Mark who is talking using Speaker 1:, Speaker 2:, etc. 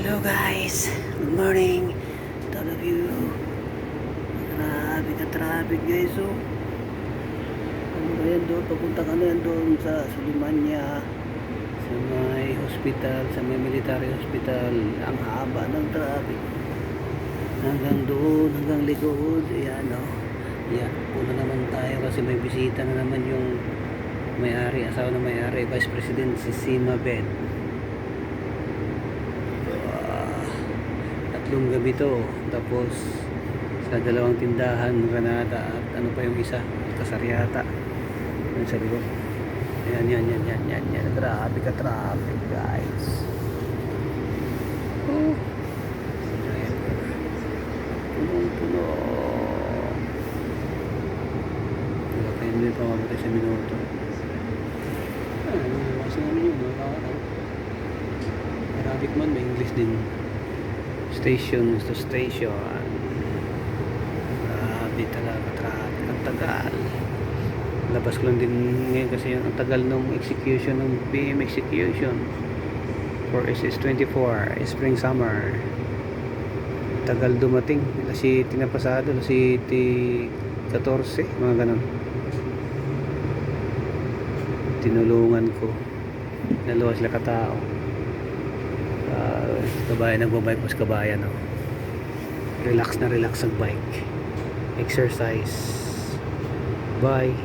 Speaker 1: Hello guys, good morning to all of you. Grabe ka traffic guys, oh. Ano ba yan doon? Papunta ka na yan doon sa Sulimanya, sa may hospital, sa may military hospital. Ang haba ng traffic hanggang doon, hanggang likod. Ayan, oh. Ayan, puna naman tayo kasi may bisita na naman yung may-ari, asawa na may-ari, Vice President si Sima Ben. Tatlong gabi to, tapos sa dalawang tindahan Granada at ano pa yung isa, Kasaryata yun sa likod. Yan, grabe ka traffic guys. Oh, punong-puno. Wala pa yun, pa mabuti sa minuto. Kasi namin yun, Arabic man, may English din. Station to station. Grabe talaga traffic, ang tagal. Labas ko lang din ngayon kasi ang tagal ng execution ng BM execution for SS24 spring summer. Tagal dumating, alas 7 na pasado, alas 7:14, mga ganun. Tinulungan ko, dalawa sila katao. Kabayan nagbabike mas kabayan, no? Relax na relax ang bike, exercise. Bye.